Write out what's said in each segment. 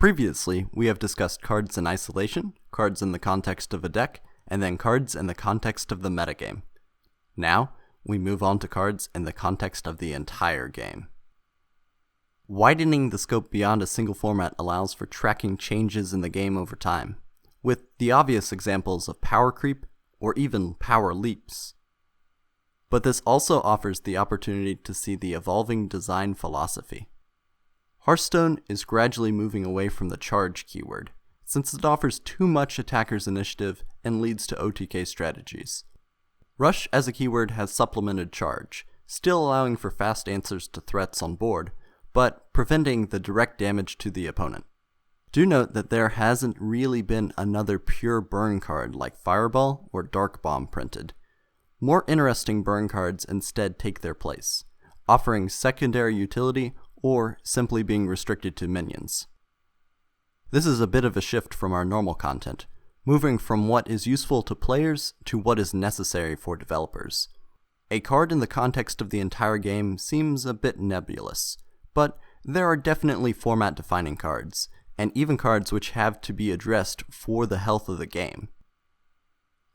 Previously, we have discussed cards in isolation, cards in the context of a deck, and then cards in the context of the metagame. Now, we move on to cards in the context of the entire game. Widening the scope beyond a single format allows for tracking changes in the game over time, with the obvious examples of power creep or even power leaps. But this also offers the opportunity to see the evolving design philosophy. Hearthstone is gradually moving away from the charge keyword, since it offers too much attacker's initiative and leads to OTK strategies. Rush as a keyword has supplemented charge, still allowing for fast answers to threats on board, but preventing the direct damage to the opponent. Do note that there hasn't really been another pure burn card like Fireball or Dark Bomb printed. More interesting burn cards instead take their place, offering secondary utility or simply being restricted to minions. This is a bit of a shift from our normal content, moving from what is useful to players to what is necessary for developers. A card in the context of the entire game seems a bit nebulous, but there are definitely format-defining cards, and even cards which have to be addressed for the health of the game.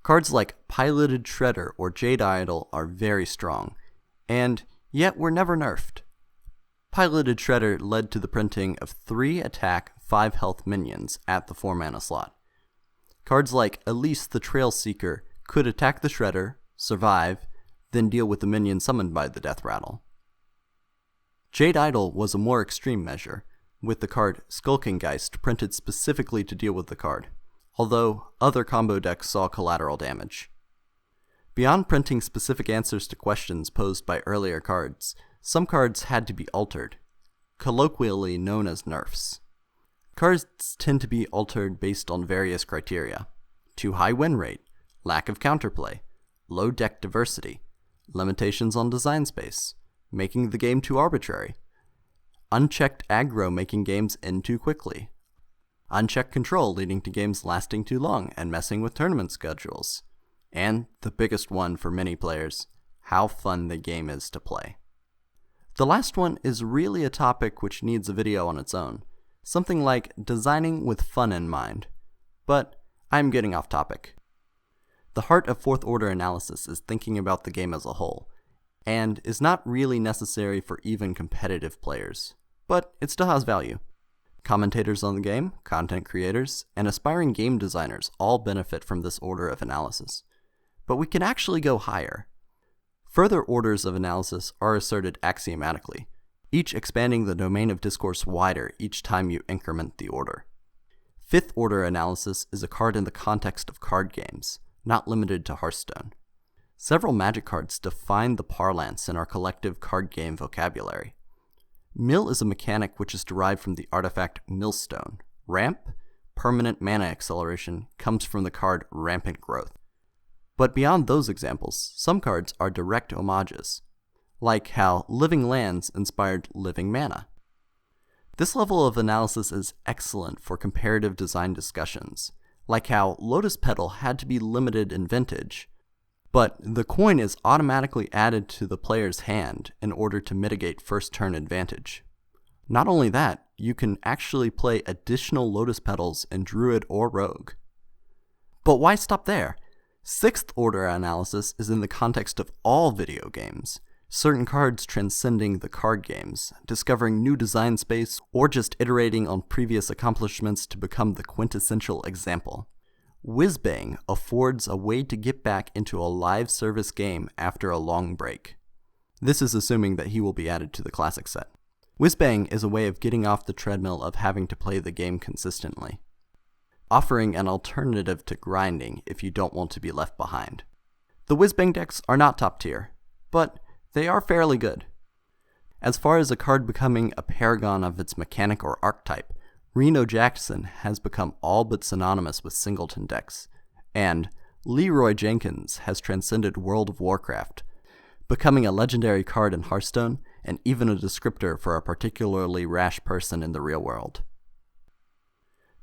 Cards like Piloted Shredder or Jade Idol are very strong, and yet were never nerfed. Piloted Shredder led to the printing of 3 attack, 5 health minions at the 4 mana slot. Cards like Elise the Trail Seeker could attack the Shredder, survive, then deal with the minion summoned by the Death Rattle. Jade Idol was a more extreme measure, with the card Skulking Geist printed specifically to deal with the card, although other combo decks saw collateral damage. Beyond printing specific answers to questions posed by earlier cards, some cards had to be altered, colloquially known as nerfs. Cards tend to be altered based on various criteria: too high win rate, lack of counterplay, low deck diversity, limitations on design space, making the game too arbitrary, unchecked aggro making games end too quickly, unchecked control leading to games lasting too long and messing with tournament schedules, and the biggest one for many players, how fun the game is to play. The last one is really a topic which needs a video on its own, something like designing with fun in mind. But I'm getting off topic. The heart of fourth order analysis is thinking about the game as a whole, and is not really necessary for even competitive players, but it still has value. Commentators on the game, content creators, and aspiring game designers all benefit from this order of analysis. But we can actually go higher. Further orders of analysis are asserted axiomatically, each expanding the domain of discourse wider each time you increment the order. Fifth order analysis is a card in the context of card games, not limited to Hearthstone. Several Magic cards define the parlance in our collective card game vocabulary. Mill is a mechanic which is derived from the artifact Millstone. Ramp, permanent mana acceleration, comes from the card Rampant Growth. But beyond those examples, some cards are direct homages, like how Living Lands inspired Living Mana. This level of analysis is excellent for comparative design discussions, like how Lotus Petal had to be limited in Vintage, but the coin is automatically added to the player's hand in order to mitigate first turn advantage. Not only that, you can actually play additional Lotus Petals in Druid or Rogue. But why stop there? Sixth order analysis is in the context of all video games, certain cards transcending the card games, discovering new design space, or just iterating on previous accomplishments to become the quintessential example. Whizbang affords a way to get back into a live service game after a long break. This is assuming that he will be added to the classic set. Whizbang is a way of getting off the treadmill of having to play the game consistently, offering an alternative to grinding if you don't want to be left behind. The Whizbang decks are not top tier, but they are fairly good. As far as a card becoming a paragon of its mechanic or archetype, Reno Jackson has become all but synonymous with singleton decks, and Leroy Jenkins has transcended World of Warcraft, becoming a legendary card in Hearthstone and even a descriptor for a particularly rash person in the real world.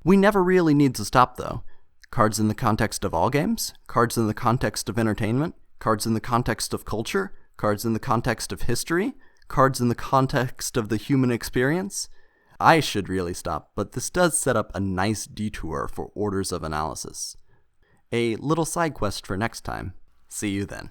We never really need to stop though. Cards in the context of all games, cards in the context of entertainment, cards in the context of culture, cards in the context of history, cards in the context of the human experience. I should really stop, but this does set up a nice detour for orders of analysis. A little side quest for next time. See you then.